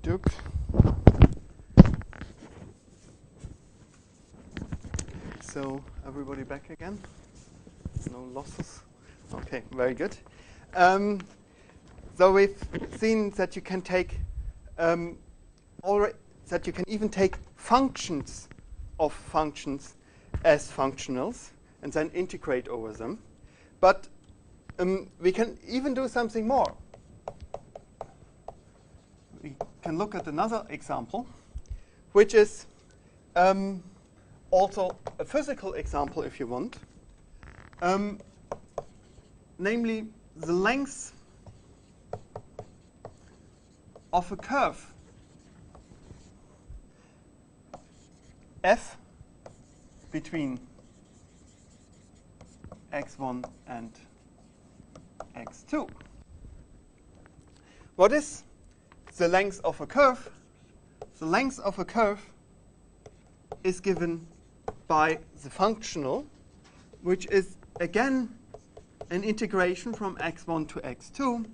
Duke. So everybody back again? No losses? Okay, very good. So we've seen that you can take that you can even take functions of functions as functionals and then integrate over them. But we can even do something more. We can look at another example, which is also a physical example, if you want. Namely, the length of a curve f between x1 and x2. What is the length of a curve? The length of a curve is given by the functional, which is again an integration from x1 to x2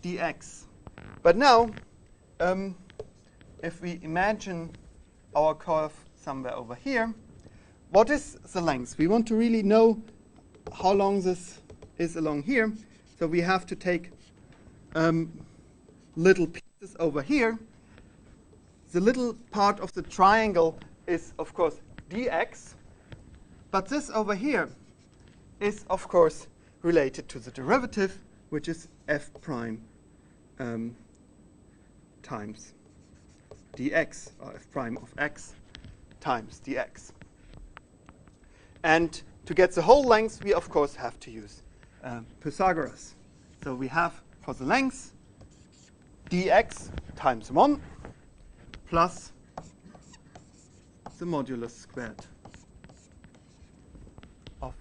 dx. But now, if we imagine our curve somewhere over here, what is the length? We want to really know how long this is along here. So we have to take little pieces over here. The little part of the triangle is, of course, dx. But this over here is, of course, related to the derivative, which is f prime times dx, or f prime of x times dx. And to get the whole length, we, of course, have to use Pythagoras. So we have, for the length, dx times 1 plus the modulus squared of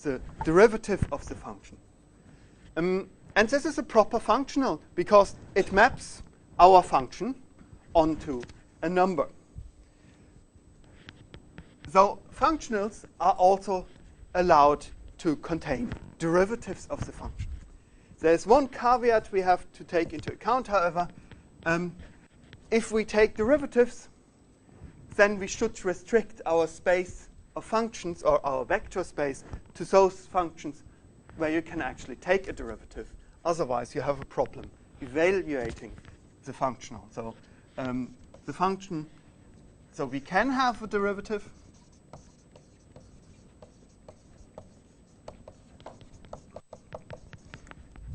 the derivative of the function. And this is a proper functional because it maps our function onto a number. So functionals are also allowed to contain derivatives of the function. There's one caveat we have to take into account, however. If we take derivatives, then we should restrict our space of functions or our vector space to those functions where you can actually take a derivative. Otherwise, you have a problem evaluating the functional. So the function, so we can have a derivative.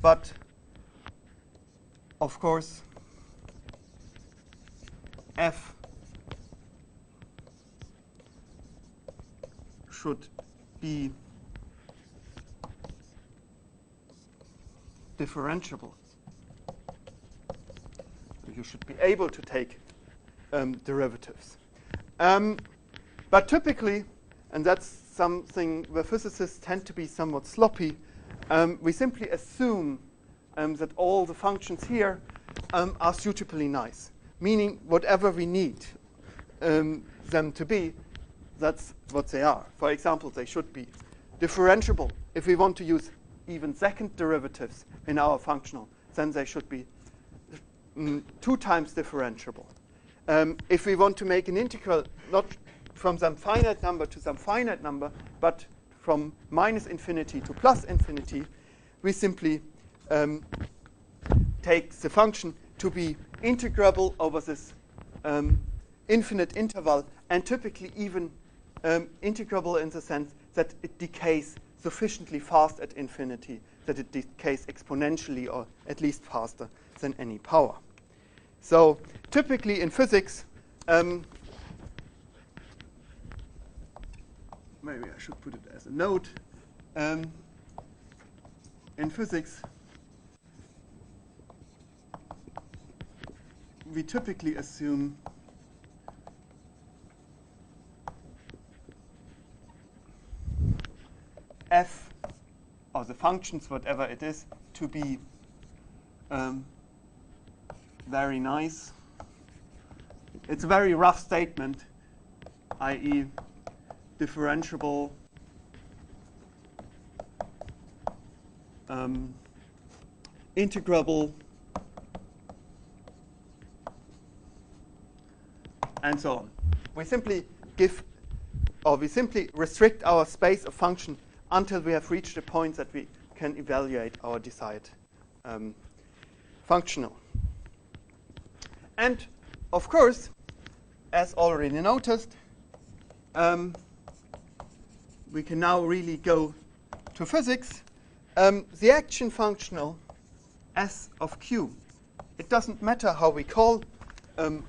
But, of course, f should be differentiable. So you should be able to take derivatives. But typically, and that's something where physicists tend to be somewhat sloppy, we simply assume that all the functions here are suitably nice, meaning whatever we need them to be, that's what they are. For example, they should be differentiable. If we want to use even second derivatives in our functional, then they should be 2 times differentiable. If we want to make an integral, not from some finite number to some finite number, but from minus infinity to plus infinity, we simply take the function to be integrable over this infinite interval, and typically even integrable in the sense that it decays sufficiently fast at infinity that it decays exponentially or at least faster than any power. So typically in physics, maybe I should put it as a note. In physics, we typically assume f, or the functions, whatever it is, to be very nice. It's a very rough statement, i.e. differentiable integrable and so on. We simply we simply restrict our space of function until we have reached a point that we can evaluate our desired functional. And of course, as already noticed, we can now really go to physics. The action functional S of Q. It doesn't matter how we call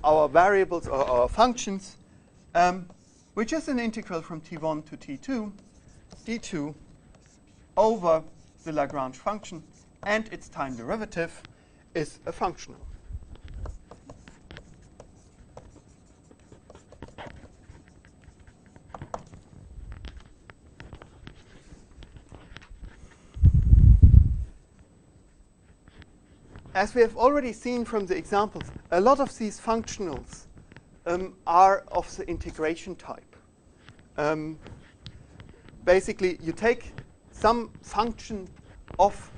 our variables or our functions, which is an integral from t1 to t2, d2 over the Lagrange function, and its time derivative is a functional. As we have already seen from the examples, a lot of these functionals are of the integration type. Basically, you take some function of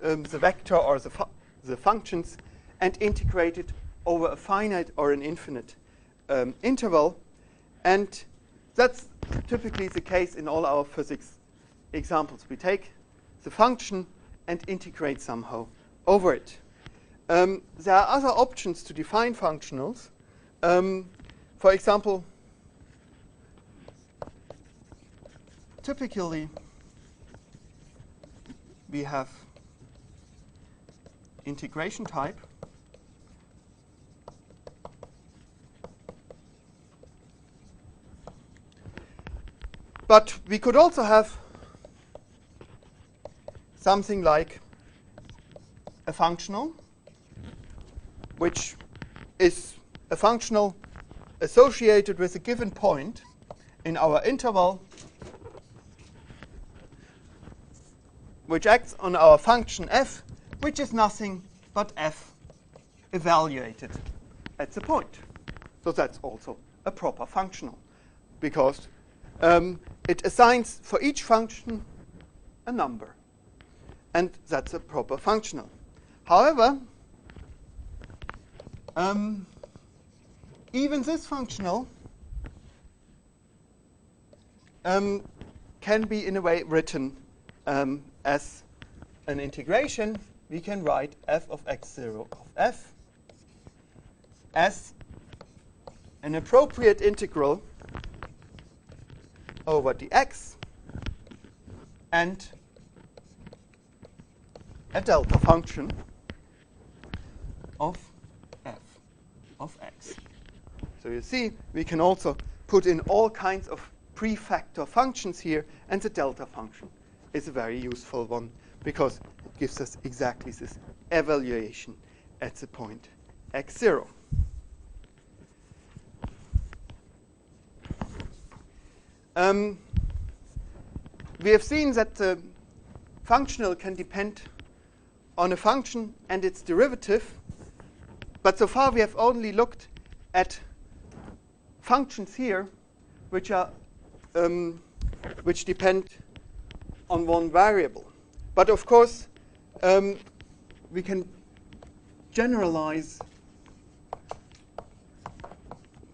the vector or the functions and integrate it over a finite or an infinite interval. And that's typically the case in all our physics examples. We take the function and integrate somehow over it. There are other options to define functionals. For example, typically we have integration type. But we could also have something like a functional, which is a functional associated with a given point in our interval, which acts on our function f, which is nothing but f evaluated at the point. So that's also a proper functional, because it assigns for each function a number. And that's a proper functional. However, even this functional can be in a way written as an integration. We can write f of x0 of f as an appropriate integral over dx and a delta function of f of x. So you see, we can also put in all kinds of prefactor functions here, and the delta function is a very useful one because it gives us exactly this evaluation at the point x0. We have seen that the functional can depend on a function and its derivative, but so far we have only looked at functions here which are which depend on one variable. But of course, we can generalize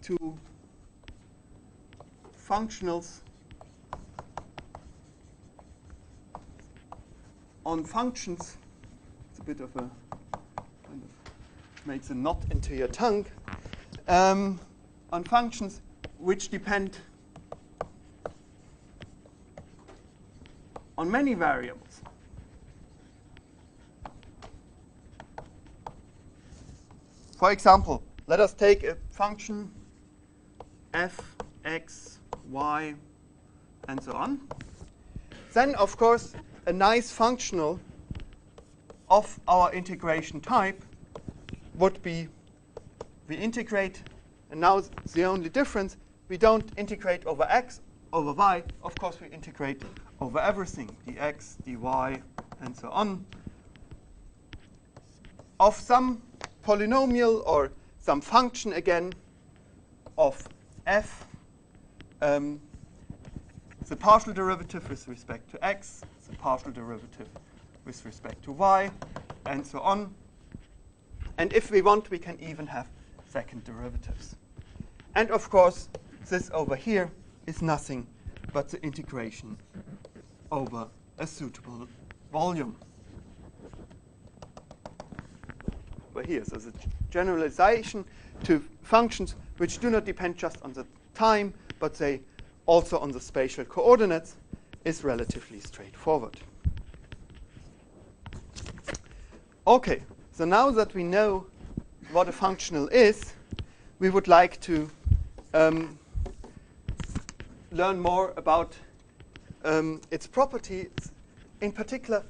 to functionals on functions. It's a bit of a kind of makes a knot into your tongue. On functions which depend on many variables. For example, let us take a function f, x, y, and so on. Then, of course, a nice functional of our integration type would be we integrate, and now the only difference, we don't integrate over x, over y. Of course, we integrate over everything, dx, dy, and so on, of some polynomial or some function again of f, the partial derivative with respect to x, the partial derivative with respect to y, and so on. And if we want, we can even have second derivatives. And of course, this over here is nothing but the integration over a suitable volume. Over here, so the generalization to functions which do not depend just on the time, but they also on the spatial coordinates is relatively straightforward. Okay, so now that we know what a functional is, we would like to learn more about its properties. In particular,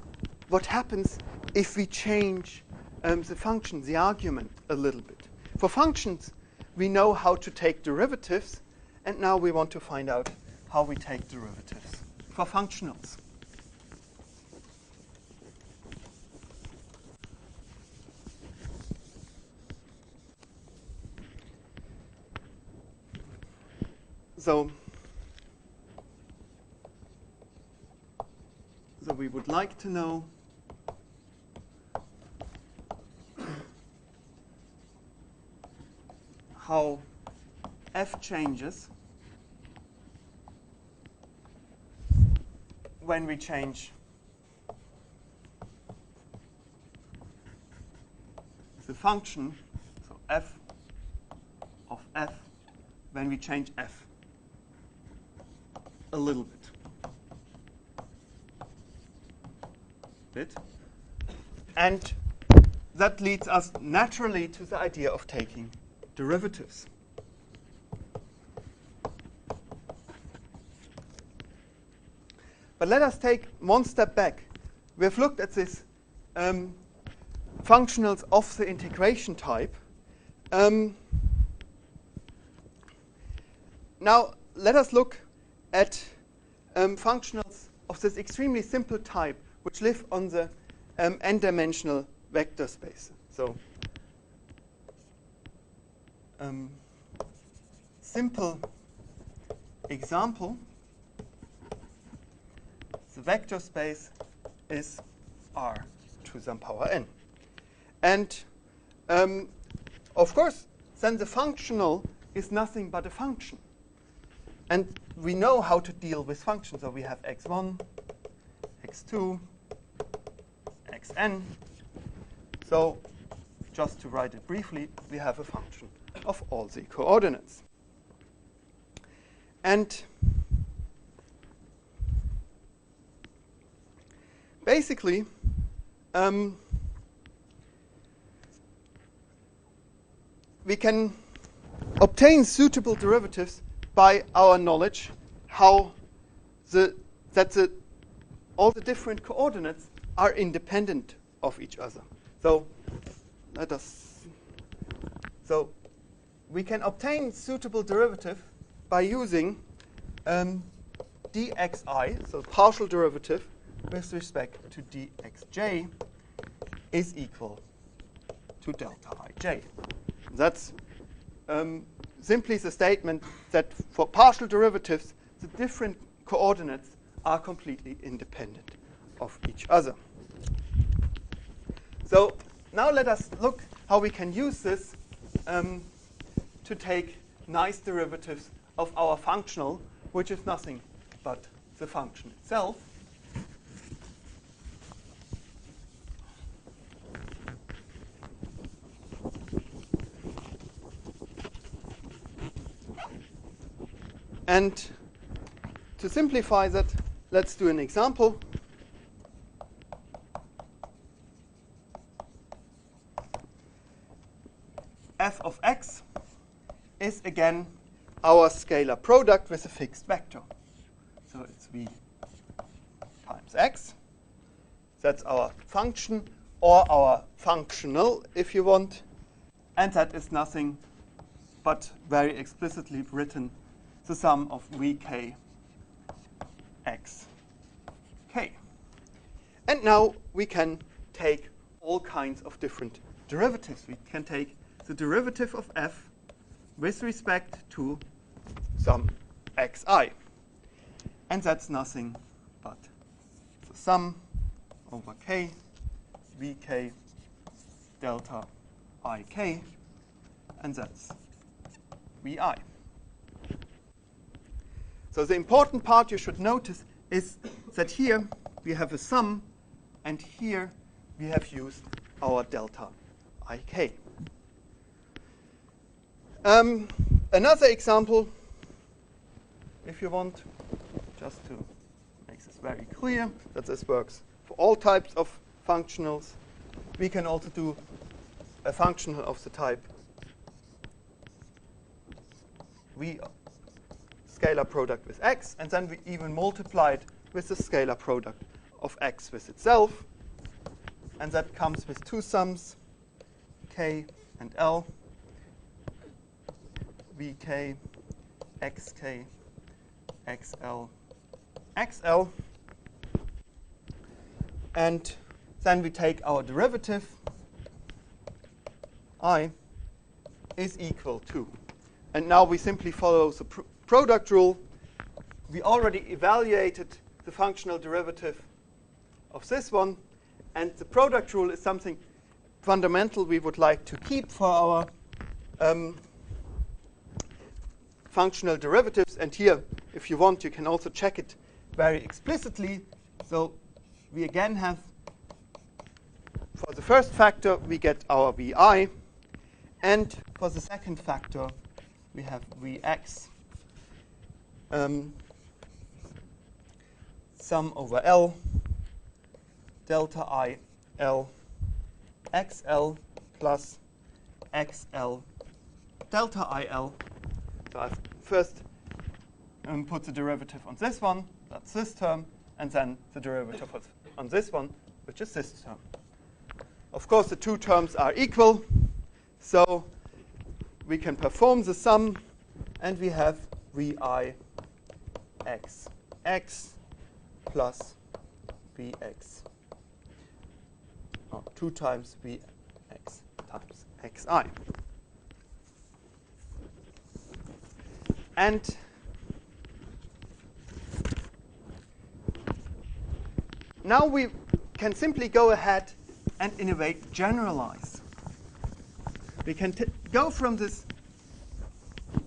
what happens if we change the function, the argument, a little bit. For functions, we know how to take derivatives, and now we want to find out how we take derivatives for functionals. So we would like to know how f changes when we change the function, so f of f, when we change f a little bit. And that leads us naturally to the idea of taking derivatives. But let us take one step back. We have looked at this functionals of the integration type. Now let us look at functionals of this extremely simple type, which live on the n-dimensional vector space. So simple example, the vector space is R to some power n. And of course, then the functional is nothing but a function. And we know how to deal with functions. So we have x1, x2, xn. So just to write it briefly, we have a function of all the coordinates. And basically, we can obtain suitable derivatives by our knowledge how all the different coordinates are independent of each other. So we can obtain suitable derivative by using dxi, so partial derivative with respect to dxj is equal to delta ij. That's simply the statement that for partial derivatives, the different coordinates are completely independent of each other. So now let us look how we can use this to take nice derivatives of our functional, which is nothing but the function itself. And to simplify that, let's do an example. F of x is again our scalar product with a fixed vector. So it's v times x. That's our function, or our functional, if you want. And that is nothing but very explicitly written the sum of vk x k. And now we can take all kinds of different derivatives. We can take the derivative of f with respect to some xi. And that's nothing but the sum over k, vk delta ik, and that's vi. So the important part you should notice is that here we have a sum, and here we have used our delta ik. Another example, if you want, just to make this very clear that this works for all types of functionals. We can also do a functional of the type V scalar product with x, and then we even multiply it with the scalar product of x with itself. And that comes with two sums, k and l, vk, xk, xl, xl. And then we take our derivative, I is equal to. And now we simply follow the product rule. We already evaluated the functional derivative of this one. And the product rule is something fundamental we would like to keep for our functional derivatives. And here, if you want, you can also check it very explicitly. So we again have, for the first factor, we get our vi. And for the second factor, we have vx, sum over L, delta I L xl plus xl delta IL. So I first put the derivative on this one, that's this term, and then the derivative on this one, which is this term. Of course, the two terms are equal, so we can perform the sum, and we have vi x plus vx, or 2 times vx times xi. And now we can simply go ahead and, in a way, generalize. We can go from this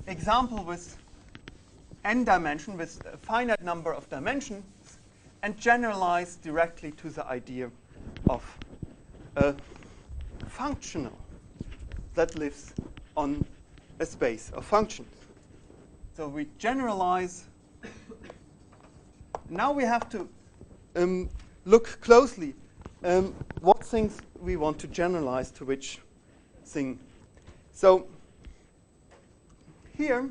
example with n dimension, with a finite number of dimensions, and generalize directly to the idea of a functional that lives on a space of functions. So we generalize. Now we have to look closely what things we want to generalize to which thing. So here,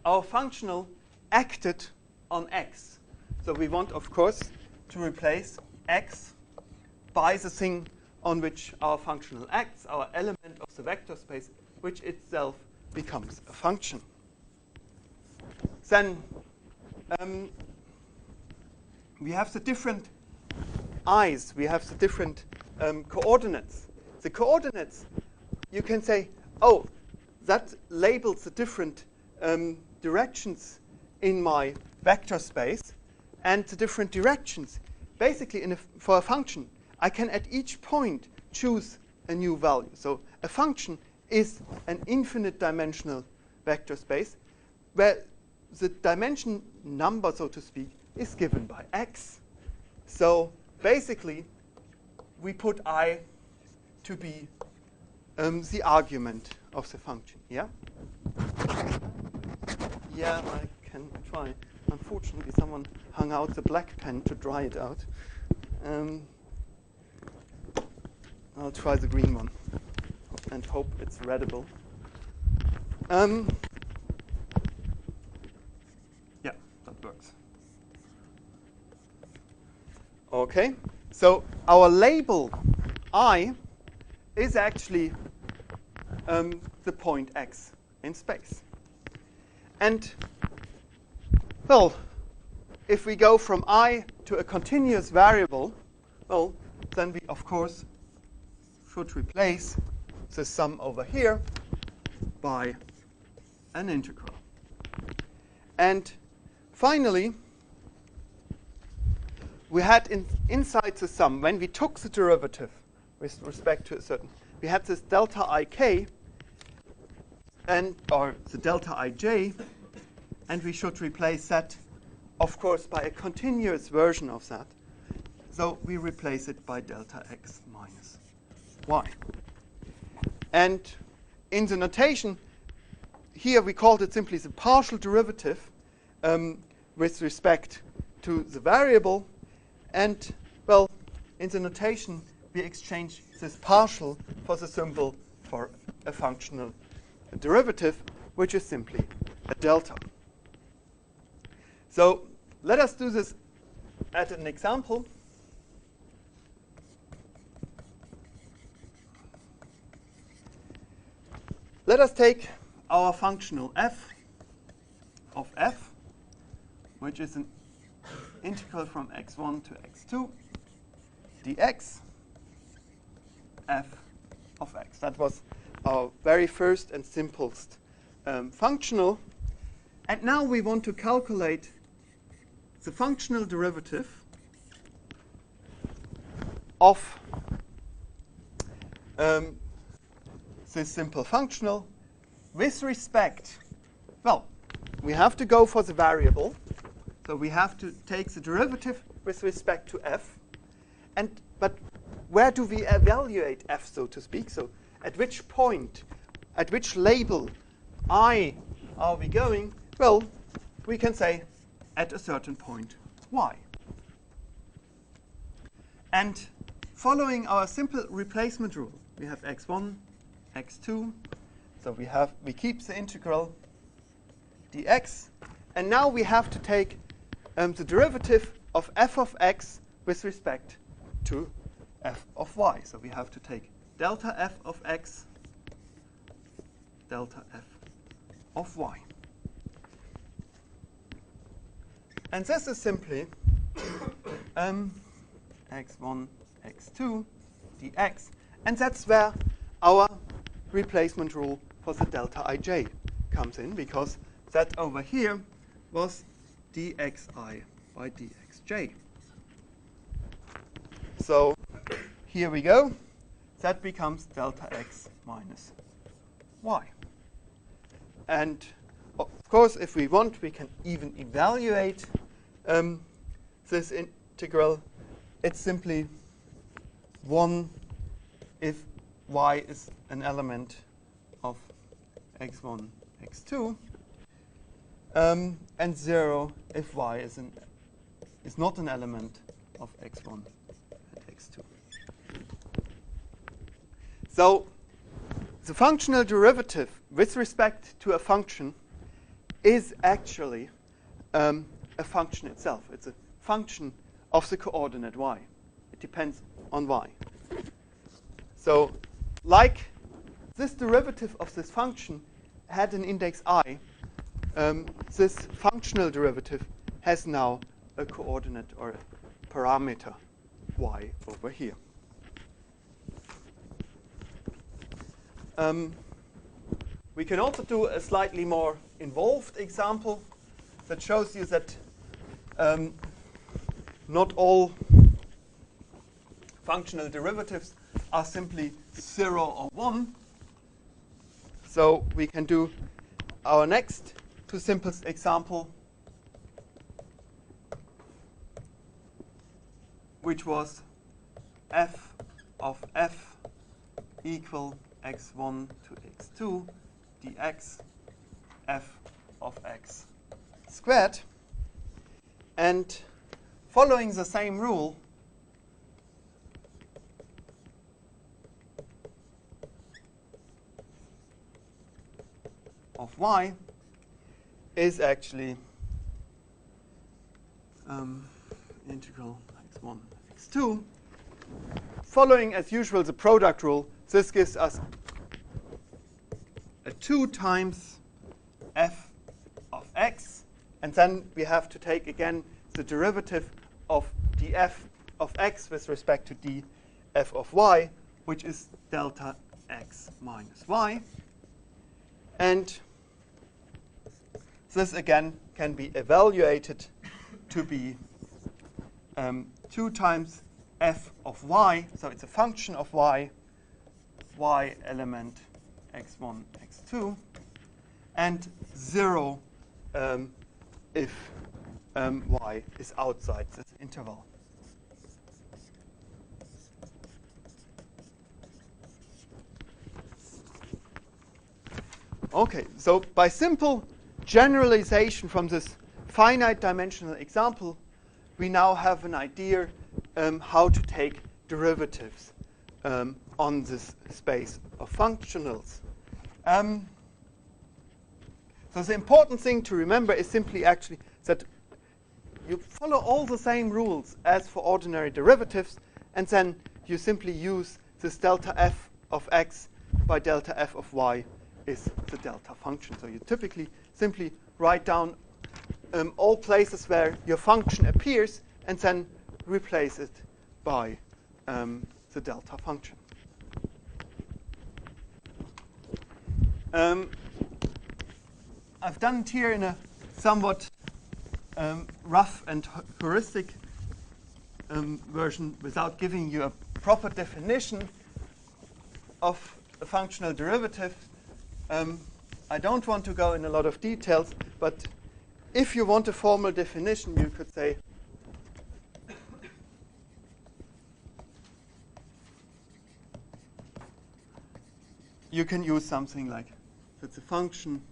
our functional acted on x. So we want, of course, to replace x by the thing on which our functional acts, our element of the vector space, which itself becomes a function. Then we have the different i's, we have the different coordinates. The coordinates, you can say, oh, that labels the different directions in my vector space, and the different directions. Basically, for a function, I can at each point choose a new value. So a function is an infinite dimensional vector space where the dimension number, so to speak, is given by x. So basically, we put I to be the argument of the function. Yeah? Yeah, I can try. Unfortunately, someone hung out the black pen to dry it out. I'll try the green one and hope it's readable. Yeah, that works. OK, so our label I is actually the point x in space. And, well, if we go from I to a continuous variable, well, then we, of course, should replace the sum over here by an integral. And finally, we had inside the sum, when we took the derivative with respect to a certain, we had this delta ik, or the delta ij, and we should replace that, of course, by a continuous version of that. So we replace it by delta x minus y. And in the notation, here we called it simply the partial derivative with respect to the variable. And, well, in the notation, we exchange this partial for the symbol for a functional derivative, which is simply a delta. So let us do this at an example. Let us take our functional f of f, which is an integral from x1 to x2 dx f of x. That was our very first and simplest functional. And now we want to calculate the functional derivative of this simple functional with respect, well, we have to go for the variable. So we have to take the derivative with respect to f. But where do we evaluate f, so to speak? So at which point, at which label I are we going? Well, we can say at a certain point y. And following our simple replacement rule, we have x1, x2. So we keep the integral dx. And now we have to take the derivative of f of x with respect to f of y. So we have to take delta f of x, delta f of y. And this is simply x1, x2 dx. And that's where our replacement rule for the delta ij comes in, because that over here was dxi by dxj. So here we go. That becomes delta x minus y. And of course, if we want, we can even evaluate this integral. It's simply 1 if y is an element of x1, x2, and 0 if y is not an element of x1 and x2. So the functional derivative with respect to a function is actually a function itself. It's a function of the coordinate y. It depends on y. So like this derivative of this function had an index I, this functional derivative has now a coordinate or a parameter y over here. We can also do a slightly more involved example that shows you that not all functional derivatives are simply 0 or 1. So we can do our next to simplest example, which was f of f equal x1 to x2 dx f of x squared. And following the same rule, of y is actually integral x1, x2. Following, as usual, the product rule, this gives us a 2 times f of x. And then we have to take, again, the derivative of df of x with respect to df of y, which is delta x minus y. And this, again, can be evaluated to be 2 times f of y. So it's a function of y element x1, x2, and 0 if y is outside this interval. Okay, so by simple generalization from this finite dimensional example, we now have an idea how to take derivatives on this space of functionals. So the important thing to remember is simply actually that you follow all the same rules as for ordinary derivatives, and then you simply use this delta f of x by delta f of y is the delta function. So you typically simply write down all places where your function appears and then replace it by the delta function. I've done it here in a somewhat rough and heuristic version without giving you a proper definition of a functional derivative. I don't want to go in a lot of details, but if you want a formal definition, you could say you can use something like that's a function,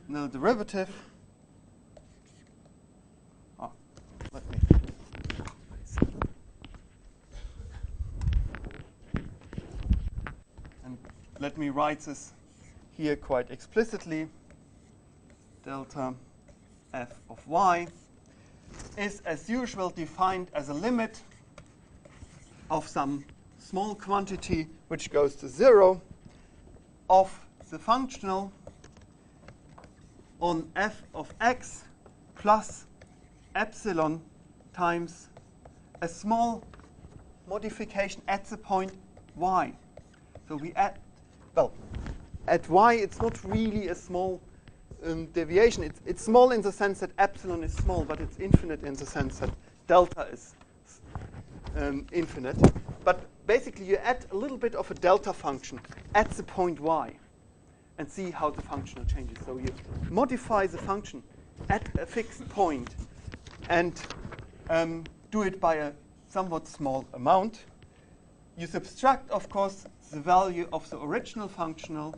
no derivative. Let me. And let me write this here quite explicitly. Delta f of y is, as usual, defined as a limit of some small quantity which goes to 0 of the functional on f of x plus epsilon times a small modification at the point y. So we add, well, at y it's not really a small deviation. It's small in the sense that epsilon is small, but it's infinite in the sense that delta is infinite. But basically you add a little bit of a delta function at the point y and see how the functional changes. So you modify the function at a fixed point and do it by a somewhat small amount. You subtract, of course, the value of the original functional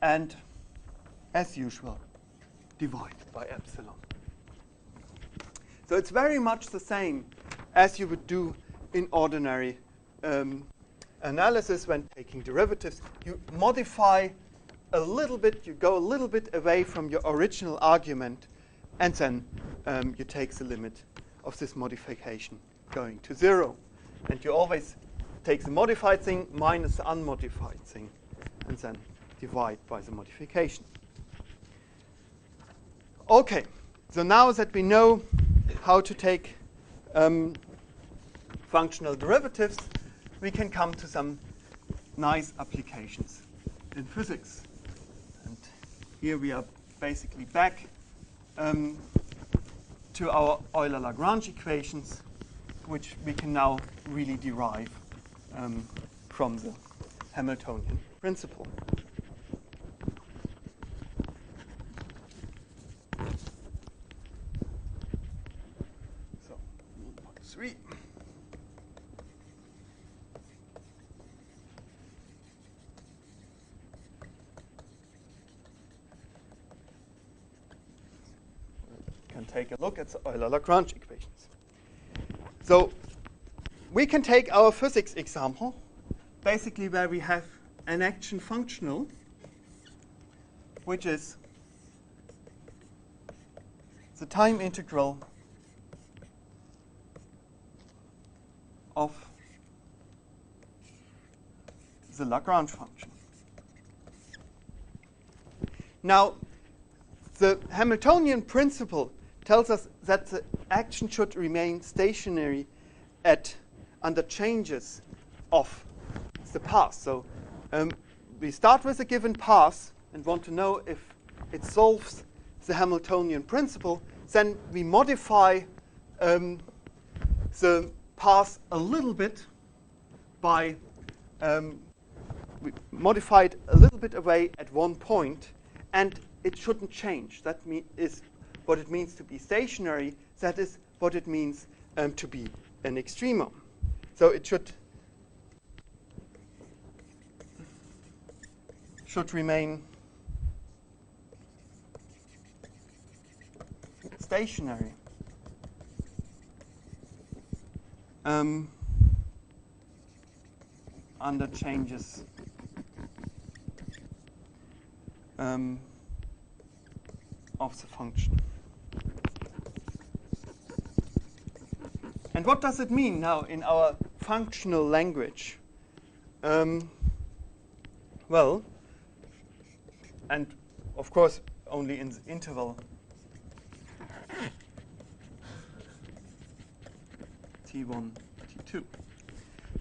and, as usual, divide by epsilon. So it's very much the same as you would do in ordinary analysis when taking derivatives. You modify a little bit, you go a little bit away from your original argument, and then you take the limit of this modification going to 0. And you always take the modified thing minus the unmodified thing, and then divide by the modification. OK, so now that we know how to take functional derivatives, we can come to some nice applications in physics. And here we are basically back to our Euler-Lagrange equations, which we can now really derive from the Hamiltonian principle. So, 1.3. Take a look at the Euler-Lagrange equations. So we can take our physics example, basically where we have an action functional, which is the time integral of the Lagrange function. Now, the Hamiltonian principle tells us that the action should remain stationary under changes of the path. So we start with a given path and want to know if it solves the Hamiltonian principle. Then we modify the path a little bit by we modify it a little bit away at one point, and it shouldn't change. That is what it means to be stationary. That is what it means to be an extremum. So it should remain stationary. Under changes of the function. And what does it mean now in our functional language? Well, and of course only in the interval t1, t2.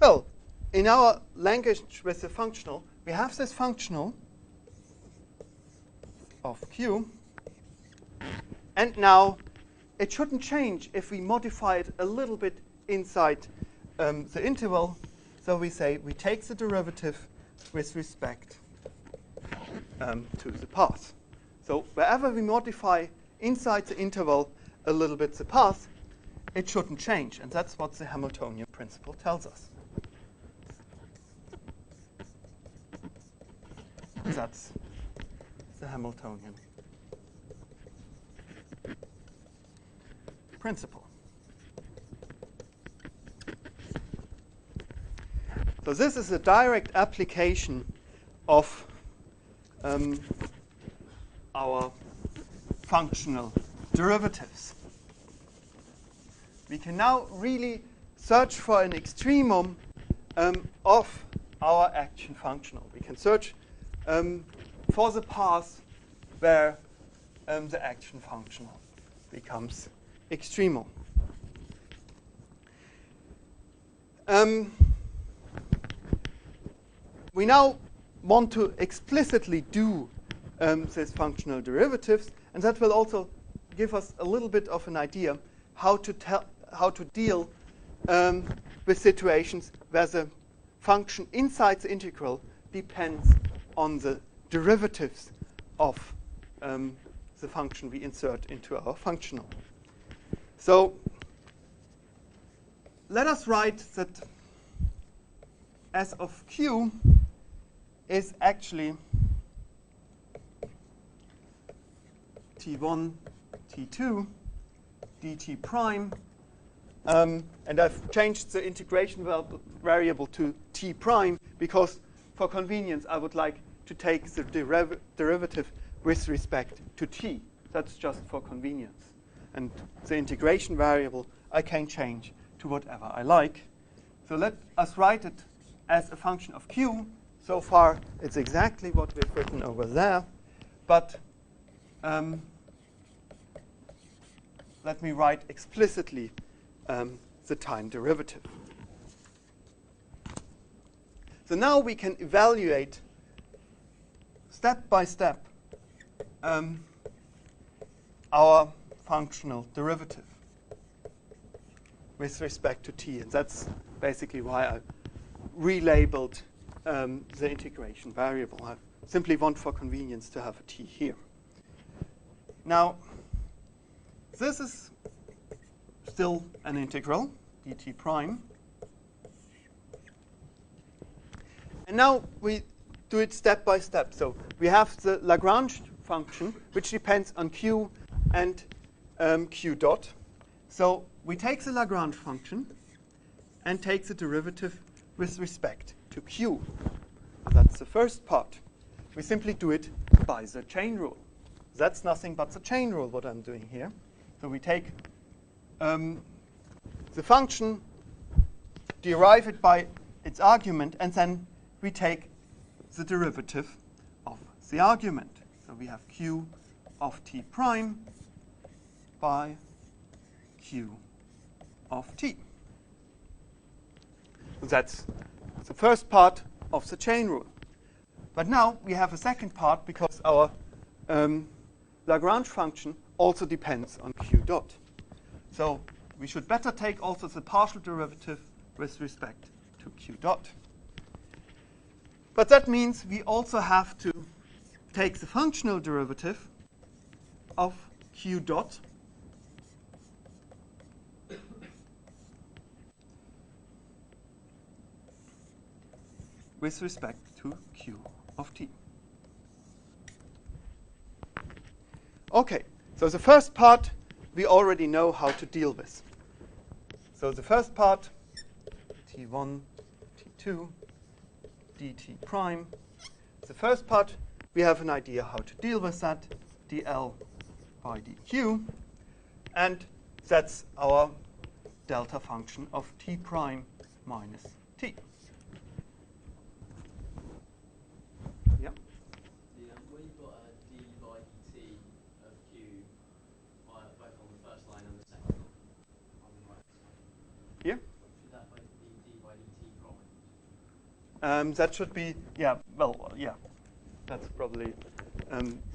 Well, in our language with the functional, we have this functional of q, and now it shouldn't change if we modify it a little bit inside the interval. So we say we take the derivative with respect to the path. So wherever we modify inside the interval a little bit the path, it shouldn't change. And that's what the Hamiltonian principle tells us. That's the Hamiltonian principle. So this is a direct application of our functional derivatives. We can now really search for an extremum of our action functional. We can search for the path where the action functional becomes extremum. We now want to explicitly do these functional derivatives, and that will also give us a little bit of an idea how to deal with situations where the function inside the integral depends on the derivatives of the function we insert into our functional. So let us write that S of q is actually t1, t2, dt prime. And I've changed the integration variable to t prime because for convenience I would like to take the derivative with respect to t. That's just for convenience. And the integration variable I can change to whatever I like. So let us write it as a function of q. So far it's exactly what we've written over there. But let me write explicitly the time derivative. So now we can evaluate step by step our functional derivative with respect to t. And that's basically why I relabeled the integration variable. I simply want for convenience to have a t here. Now, this is still an integral, dt prime. And now we do it step by step. So we have the Lagrange function, which depends on q and q dot. So we take the Lagrange function and take the derivative with respect to q. That's the first part. We simply do it by the chain rule. That's nothing but the chain rule, what I'm doing here. So we take the function, derive it by its argument, and then we take the derivative of the argument. So we have q of t prime by q of t. That's the first part of the chain rule. But now we have a second part because our Lagrange function also depends on q dot. So we should better take also the partial derivative with respect to q dot. But that means we also have to take the functional derivative of q dot with respect to q of t. Okay, so the first part we already know how to deal with. So the first part, t1, t2, dt prime. The first part, we have an idea how to deal with that, dl by dq. And that's our delta function of t prime minus t. Yeah? Where you've got a d by dt of q, both on the first line and the second line, on the right side. Here? Should that both be d by dt prime? That should be, yeah, well, yeah. That's probably,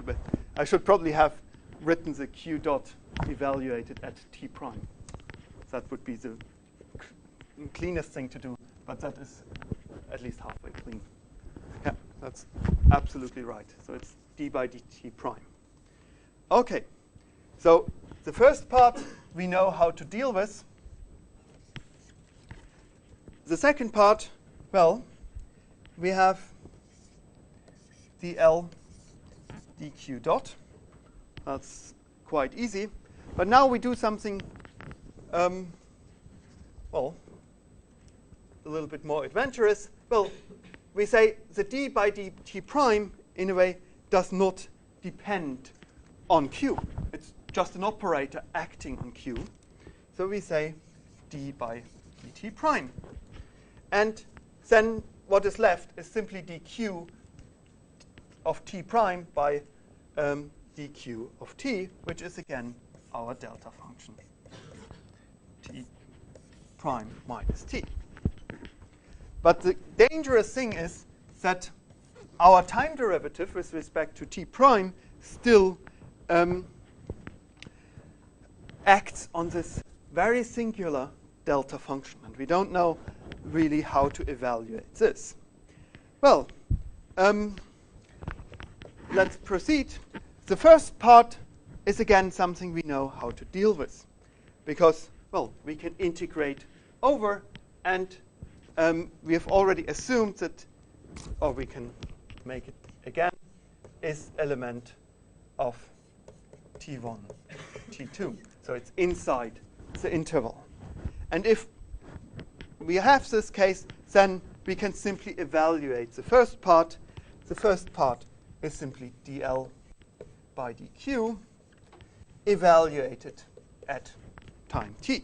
but I should probably have written the q dot evaluated at t prime. That would be the cleanest thing to do, but that is at least halfway clean. Yeah, that's absolutely right. So it's d by dt prime. Okay, so the first part we know how to deal with. The second part, well, we have dl dq dot. That's quite easy. But now we do something, well, a little bit more adventurous. Well, we say the d by dt prime, in a way, does not depend on q. It's just an operator acting on q. So we say d by dt prime. And then what is left is simply dq of t prime by dq of t, which is again our delta function, t prime minus t. But the dangerous thing is that our time derivative with respect to t prime still acts on this very singular delta function. And we don't know really how to evaluate this. Well, let's proceed. The first part is again something we know how to deal with, because, well, we can integrate over, and we have already assumed that, or we can make it again, is element of t1, t2. So it's inside the interval. And if we have this case, then we can simply evaluate the first part. The first part is simply dl by dq evaluated at time t.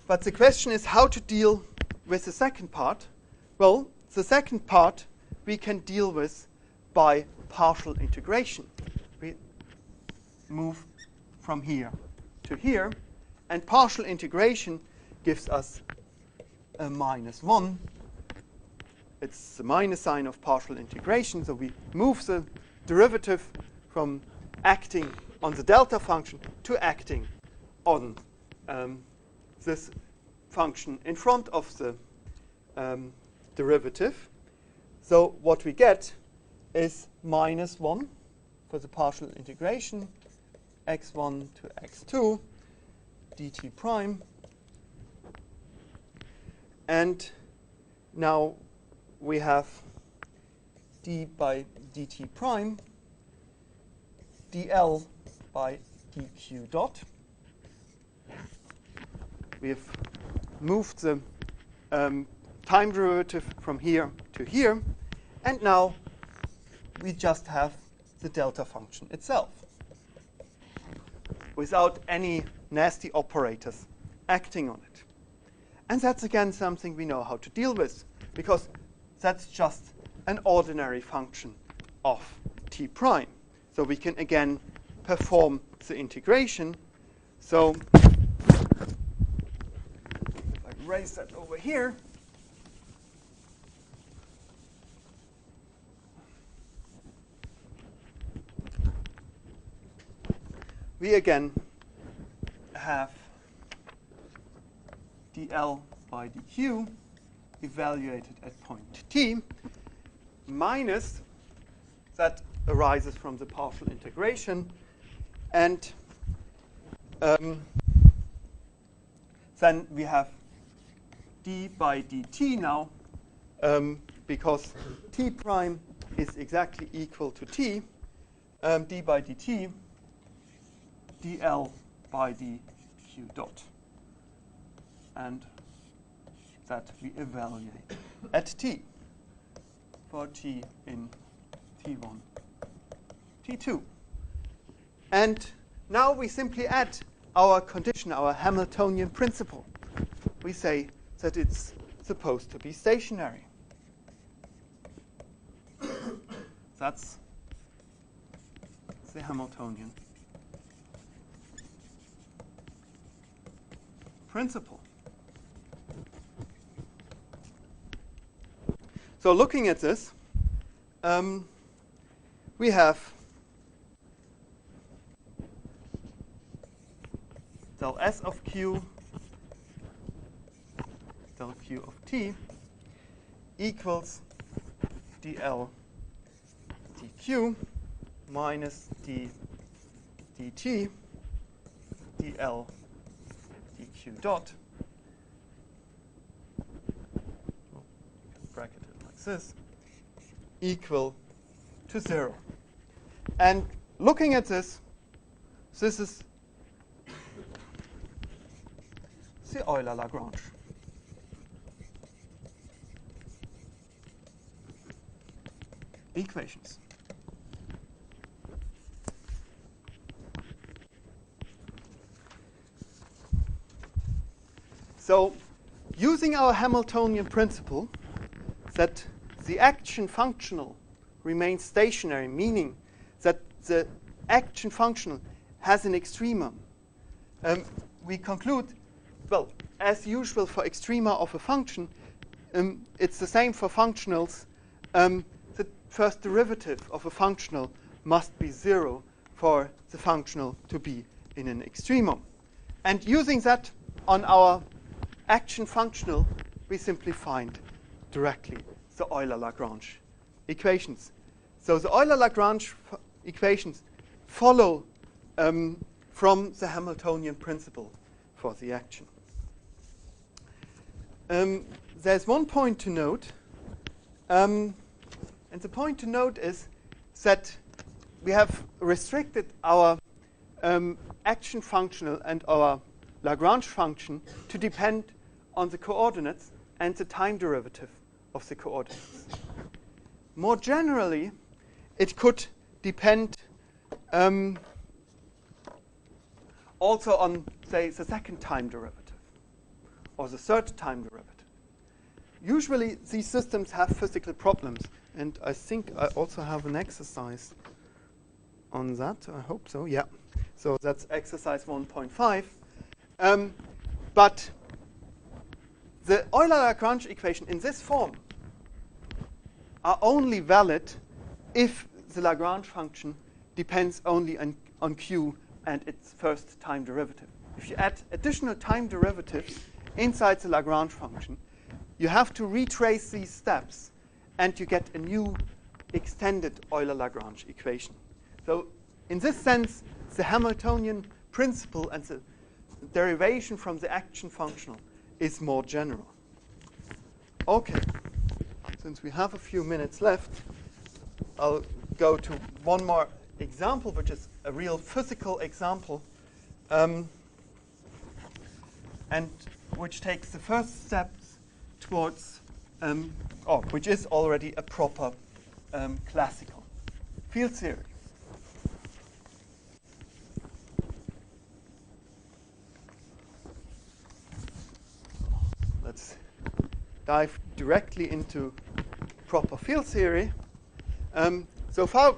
But the question is how to deal with the second part. Well, the second part we can deal with by partial integration. We move from here to here, and partial integration gives us a -1. It's the minus sign of partial integration, so we move the derivative from acting on the delta function to acting on this function in front of the derivative. So what we get is -1 for the partial integration, x1 to x2 dt prime. And now we have d by dt prime dl by dq dot. We have moved the time derivative from here to here, and now we just have the delta function itself without any nasty operators acting on it. And that's again something we know how to deal with, because that's just an ordinary function of t prime. So we can again perform the integration. So if I raise that over here, we again have dl by dq evaluated at point t, minus that arises from the partial integration, and then we have d by dt now, because t prime is exactly equal to t, d by dt, dl by dq dot. And that we evaluate at t, for t in t1, t2. And now we simply add our condition, our Hamiltonian principle. We say that it's supposed to be stationary. That's the Hamiltonian principle. So looking at this, we have del S of Q, del Q of T equals dl dq minus d dt dl dq dot, bracket it like this, equal to 0. And looking at this, this is the Euler-Lagrange equations. So using our Hamiltonian principle that the action functional remains stationary, meaning that the action functional has an extremum, we conclude, well, as usual for extrema of a function, it's the same for functionals. The first derivative of a functional must be 0 for the functional to be in an extremum. And using that on our action functional, we simply find directly the Euler-Lagrange equations. So the Euler-Lagrange equations follow from the Hamiltonian principle for the action. There's one point to note, and the point to note is that we have restricted our action functional and our Lagrange function to depend on the coordinates and the time derivative of the coordinates. More generally, it could depend also on, say, the second time derivative or the third time derivative. Usually, these systems have physical problems, and I think I also have an exercise on that. I hope so, yeah. So that's exercise 1.5. But the Euler-Lagrange equation in this form are only valid if the Lagrange function depends only on Q and its first time derivative. If you add additional time derivatives inside the Lagrange function, you have to retrace these steps, and you get a new extended Euler-Lagrange equation. So in this sense, the Hamiltonian principle and the derivation from the action functional is more general. OK, since we have a few minutes left, I'll go to one more example, which is a real physical example, and which takes the first steps towards, which is already a proper classical field theory. Let's dive directly into proper field theory. So far,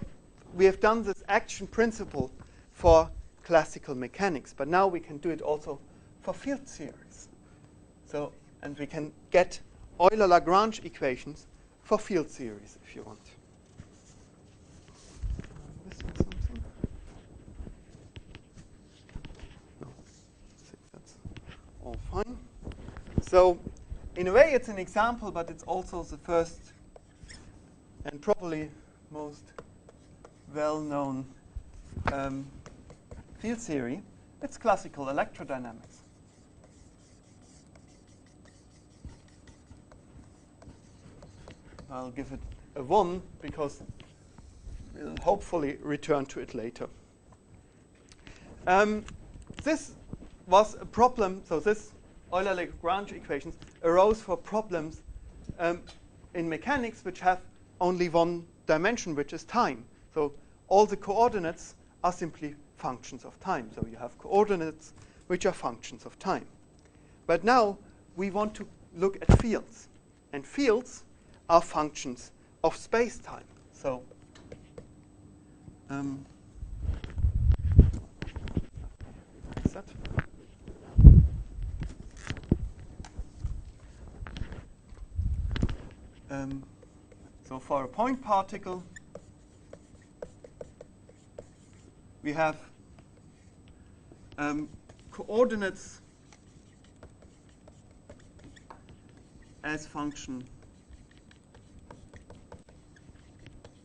we have done this action principle for classical mechanics, but now we can do it also for field theories. So, and we can get Euler-Lagrange equations for field theories if you want. Missing something? No, I think that's all fine. So in a way, it's an example, but it's also the first and probably most well-known field theory. It's classical electrodynamics. I'll give it a 1 because we'll hopefully return to it later. This was a problem, so this Euler-Lagrange equations arose for problems in mechanics which have only one dimension, which is time. So all the coordinates are simply functions of time. So you have coordinates which are functions of time. But now we want to look at fields. And fields are functions of space-time. So is that? So for a point particle, we have coordinates as function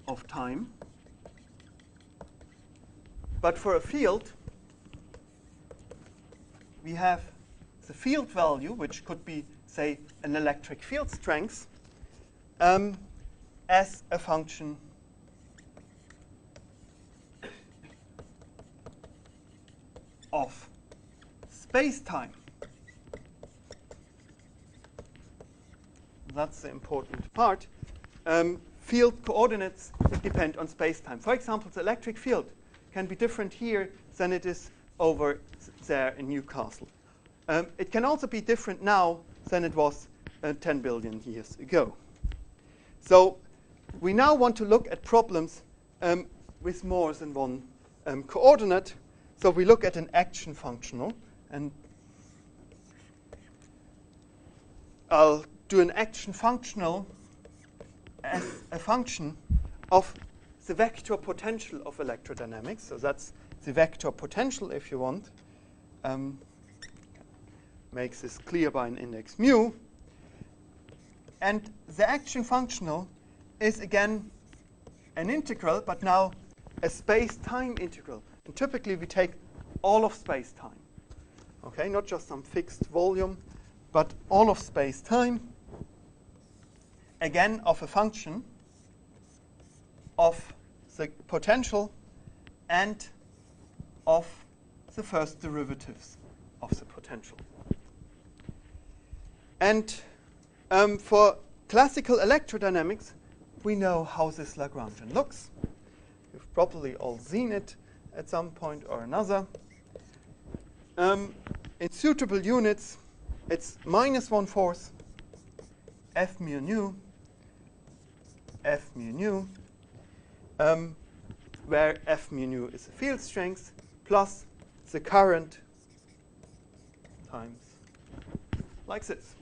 of time. But for a field, we have the field value, which could be, say, an electric field strength, as a function of space-time. That's the important part. Field coordinates depend on space-time. For example, the electric field can be different here than it is over there in Newcastle. It can also be different now than it was 10 billion years ago. So we now want to look at problems with more than one coordinate. So we look at an action functional, and I'll do an action functional as a function of the vector potential of electrodynamics. So that's the vector potential, if you want. Makes this clear by an index mu. And the action functional is, again, an integral, but now a space-time integral. And typically, we take all of space-time. Okay, not just some fixed volume, but all of space-time, again, of a function of the potential and of the first derivatives of the potential. And for classical electrodynamics, we know how this Lagrangian looks. You've probably all seen it at some point or another. In suitable units, it's -1/4 f mu nu, f mu nu, where f mu nu is the field strength plus the current times like this,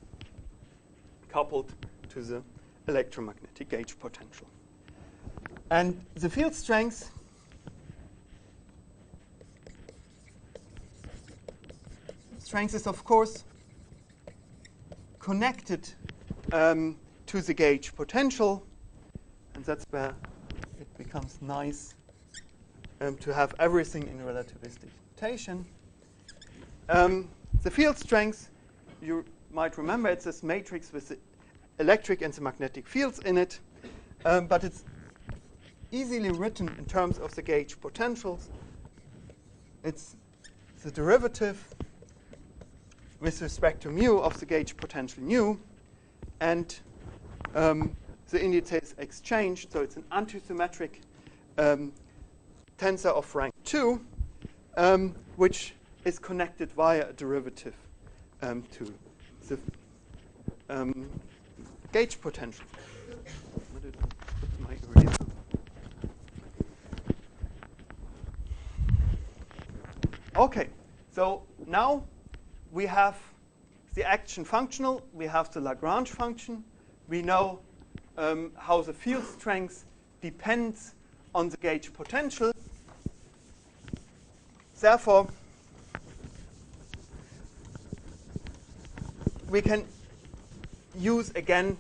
coupled to the electromagnetic gauge potential. And the field strength is, of course, connected to the gauge potential, and that's where it becomes nice to have everything in relativistic notation. The field strength, you might remember, it's this matrix with the electric and the magnetic fields in it, but it's easily written in terms of the gauge potentials. It's the derivative with respect to mu of the gauge potential nu, and the indices exchanged, so it's an antisymmetric tensor of rank 2, which is connected via a derivative to the gauge potential. Where did I put my eraser? Okay, so now we have the action functional, we have the Lagrange function, we know how the field strength depends on the gauge potential. Therefore, we can use again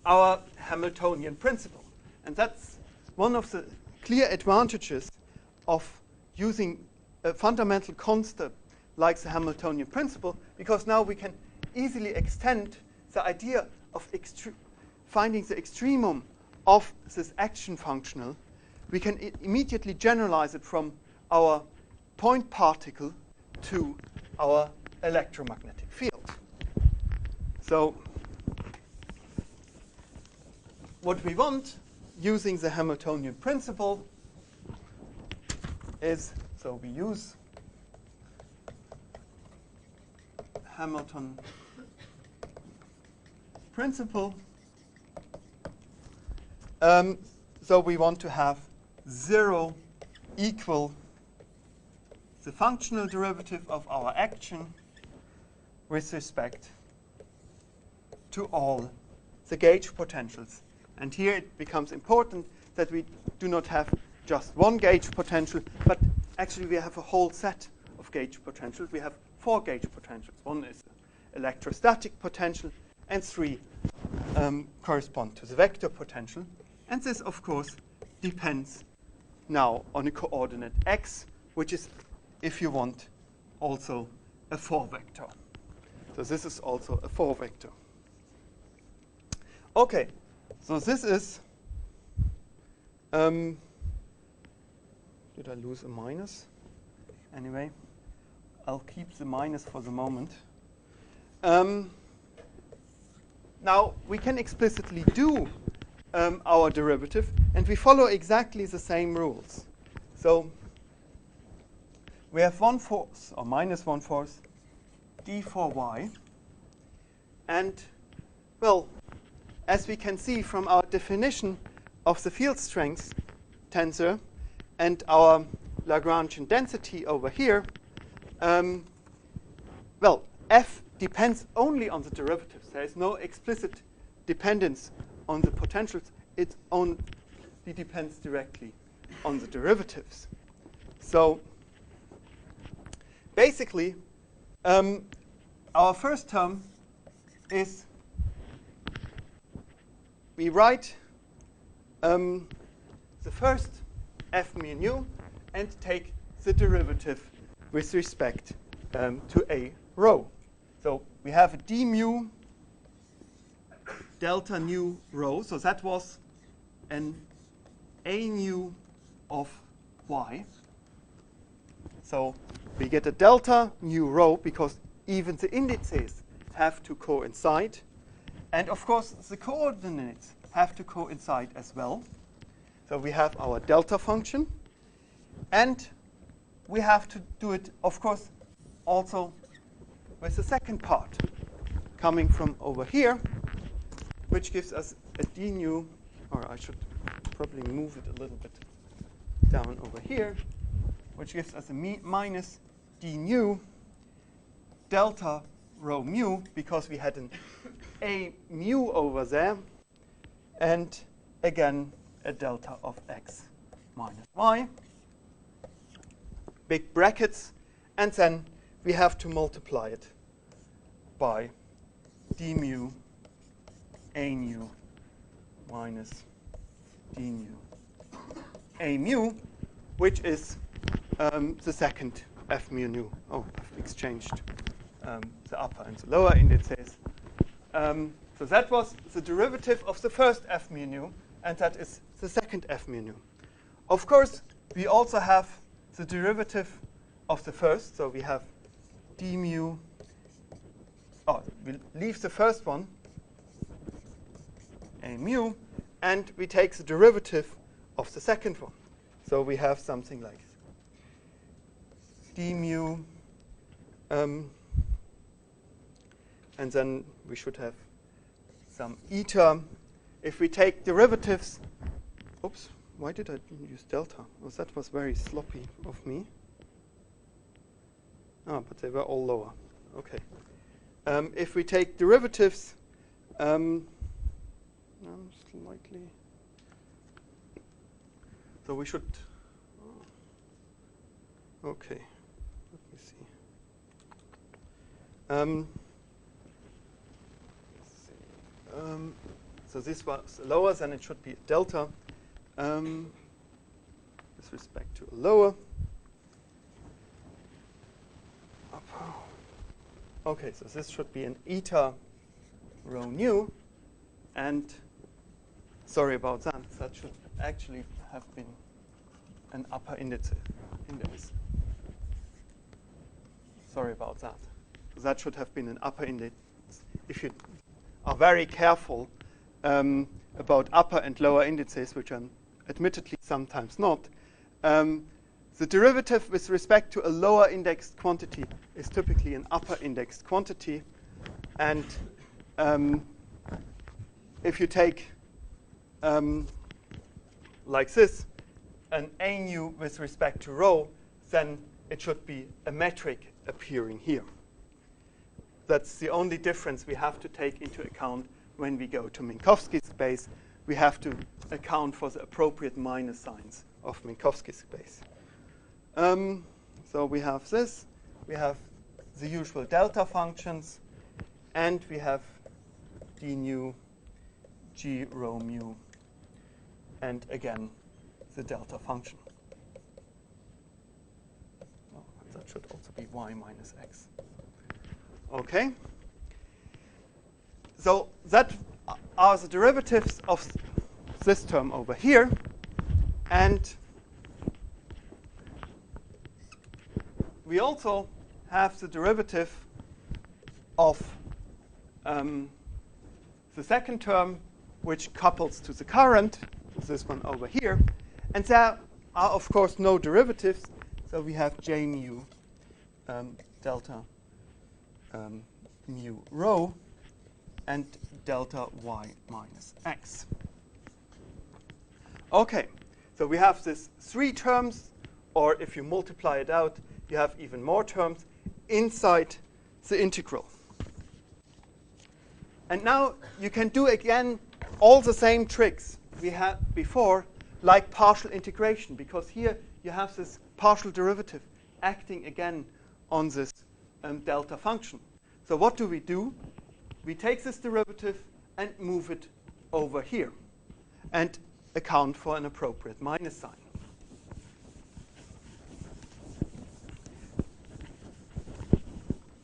our Hamiltonian principle. And that's one of the clear advantages of using a fundamental concept like the Hamiltonian principle, because now we can easily extend the idea of finding the extremum of this action functional. We can immediately generalize it from our point particle to our electromagnetic field. So what we want using the Hamiltonian principle is, so we use Hamilton principle. So we want to have 0 equal the functional derivative of our action with respect to all the gauge potentials. And here it becomes important that we do not have just one gauge potential, but actually we have a whole set of gauge potentials. We have 4 gauge potentials. One is electrostatic potential, and 3 correspond to the vector potential. And this, of course, depends now on a coordinate x, which is, if you want, also a 4 vector. So this is also a 4 vector. Okay, so this is, did I lose a minus? Anyway, I'll keep the minus for the moment. Now, we can explicitly do our derivative, and we follow exactly the same rules. So we have 1/4 or minus 1/4 d4y. And, well, as we can see from our definition of the field strength tensor and our Lagrangian density over here, well, f depends only on the derivatives. There is no explicit dependence on the potentials. It only depends directly on the derivatives. So basically, our first term is we write the first f mu nu and take the derivative with respect to a rho. So we have a d mu delta nu rho. So that was an a nu of y. So we get a delta nu rho because even the indices have to coincide. And of course, the coordinates have to coincide as well. So we have our delta function. And we have to do it, of course, also with the second part coming from over here, which gives us a d nu, or I should probably move it a little bit down over here, which gives us a minus d nu delta rho mu, because we had an a mu over there, and again a delta of x minus y, big brackets, and then we have to multiply it by d mu a nu minus d nu a mu, which is the second f mu nu. Oh, I've exchanged the upper and the lower indices. So that was the derivative of the first f mu nu, and that is the second f mu nu. Of course, we also have the derivative of the first. So we have d mu. Oh, we leave the first one, a mu, and we take the derivative of the second one. So we have something like d mu, and then we should have some eta. If we take derivatives, oops, why did I use delta? Well, that was very sloppy of me. Ah, but they were all lower. Okay. If we take derivatives, slightly. So we should. Okay. Let me see. Let's see. So this was lower, then it should be a delta with respect to a lower. Okay, so this should be an eta rho nu, and sorry about that. That should actually have been an upper index. Sorry about that. That should have been an upper index. If you are very careful about upper and lower indices, which I'm admittedly sometimes not, the derivative with respect to a lower indexed quantity is typically an upper indexed quantity. And if you take, like this, an a nu with respect to rho, then it should be a metric appearing here. That's the only difference we have to take into account when we go to Minkowski space. We have to account for the appropriate minus signs of Minkowski space. So we have this. We have the usual delta functions. And we have d nu, g rho mu, and again, the delta function. Oh, that should also be y minus x. OK. So that are the derivatives of this term over here. And we also have the derivative of the second term, which couples to the current, this one over here. And there are, of course, no derivatives. So we have j mu delta mu rho and delta y minus x. OK, so we have these three terms, or if you multiply it out, you have even more terms inside the integral. And now you can do again all the same tricks we had before, like partial integration, because here you have this partial derivative acting again on this delta function. So what do? We take this derivative and move it over here and account for an appropriate minus sign.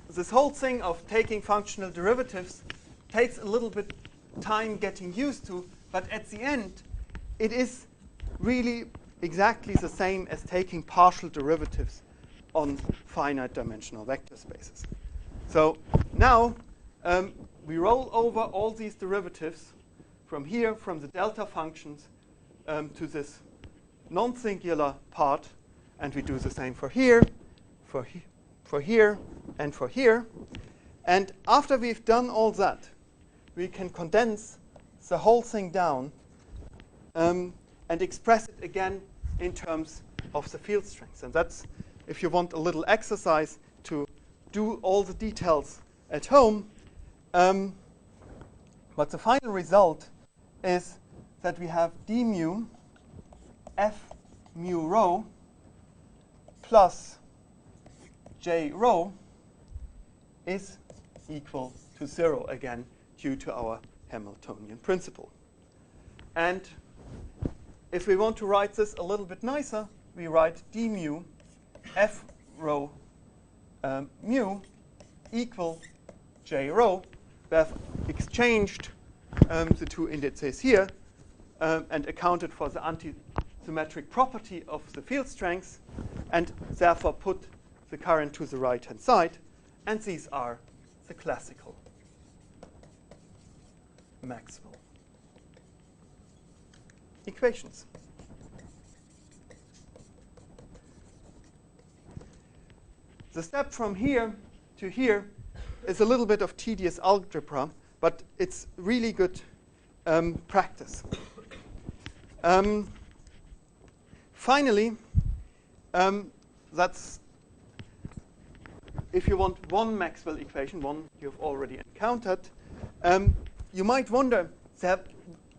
This whole thing of taking functional derivatives takes a little bit time getting used to, but at the end, it is really exactly the same as taking partial derivatives on finite dimensional vector spaces. So now we roll over all these derivatives from here, from the delta functions, to this non-singular part, and we do the same for here, for here, and for here. And after we've done all that, we can condense the whole thing down and express it again in terms of the field strengths. And that's, if you want a little exercise to do all the details at home. But the final result is that we have d mu f mu rho plus j rho is equal to 0 again, due to our Hamiltonian principle. And if we want to write this a little bit nicer, we write d mu f rho mu equal j rho. We have exchanged the two indices here and accounted for the antisymmetric property of the field strengths, and therefore put the current to the right-hand side. And these are the classical Maxwell equations. The step from here to here is a little bit of tedious algebra, but it's really good practice. Finally, that's if you want one Maxwell equation, one you've already encountered, you might wonder, there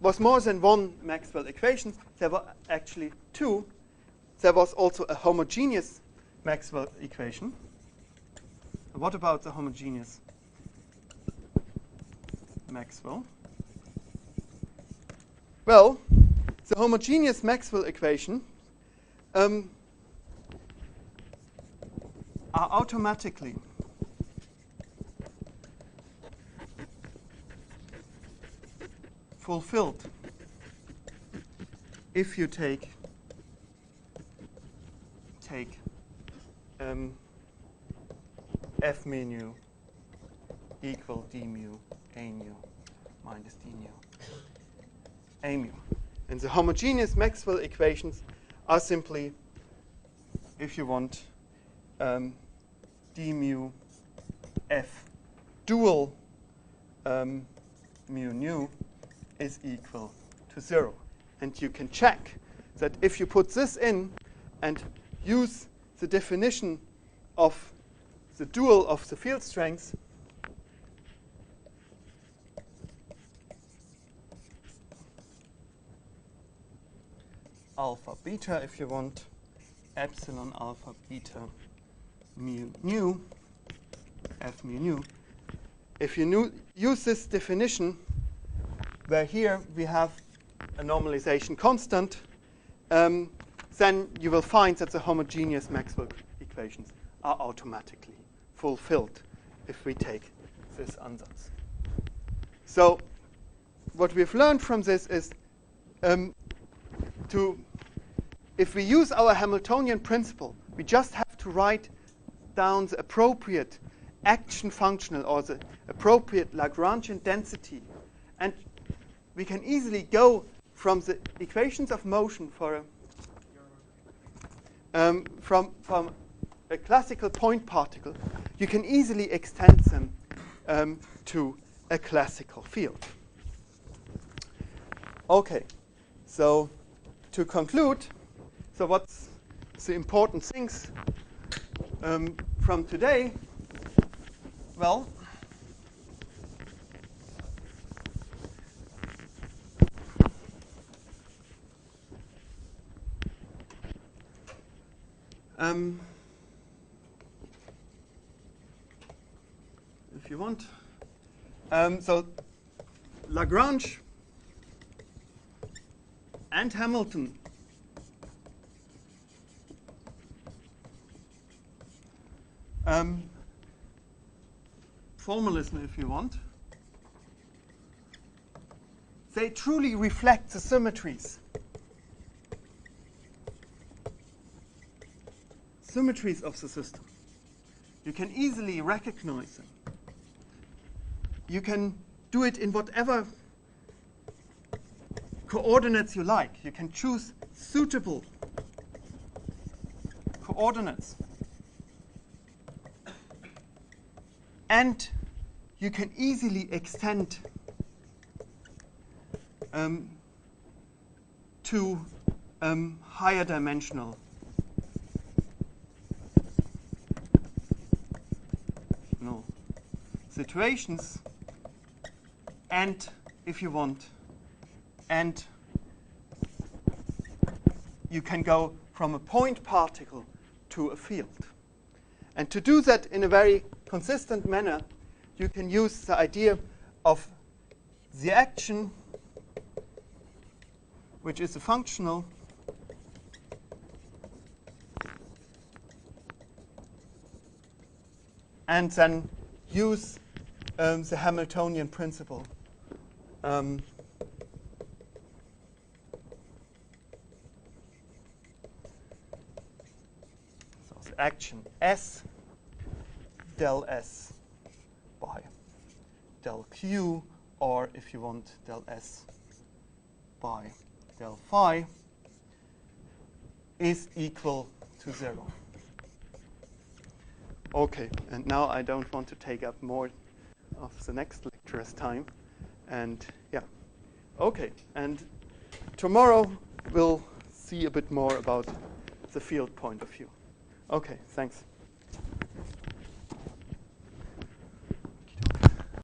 was more than one Maxwell equation. There were actually two. There was also a homogeneous Maxwell equation. What about the homogeneous Maxwell? Well, the homogeneous Maxwell equation are automatically fulfilled if you take f mu nu equal d mu a nu minus d nu a mu. And the homogeneous Maxwell equations are simply, if you want, d mu f dual mu nu is equal to 0. And you can check that if you put this in and use the definition of the dual of the field strength, alpha beta, if you want, epsilon alpha beta mu nu, f mu nu. If you use this definition, where here we have a normalization constant, then you will find that the homogeneous Maxwell equations are automatically fulfilled if we take this ansatz. So what we've learned from this is if we use our Hamiltonian principle, we just have to write down the appropriate action functional or the appropriate Lagrangian density. And we can easily go from the equations of motion for from a classical point particle, you can easily extend them to a classical field. Okay, so to conclude, so what's the important things from today? Well, if you want, so Lagrange and Hamilton formalism, if you want, they truly reflect the symmetries. Symmetries of the system. You can easily recognize them. You can do it in whatever coordinates you like. You can choose suitable coordinates. And you can easily extend to higher dimensional situations, and if you want, and you can go from a point particle to a field. And to do that in a very consistent manner, you can use the idea of the action, which is a functional, and then use the Hamiltonian principle. So the action S del S by del Q, or if you want, del S by del phi is equal to 0. Okay, and now I don't want to take up more of the next lecturer's time. And yeah, okay. And tomorrow we'll see a bit more about the field point of view. Okay, thanks.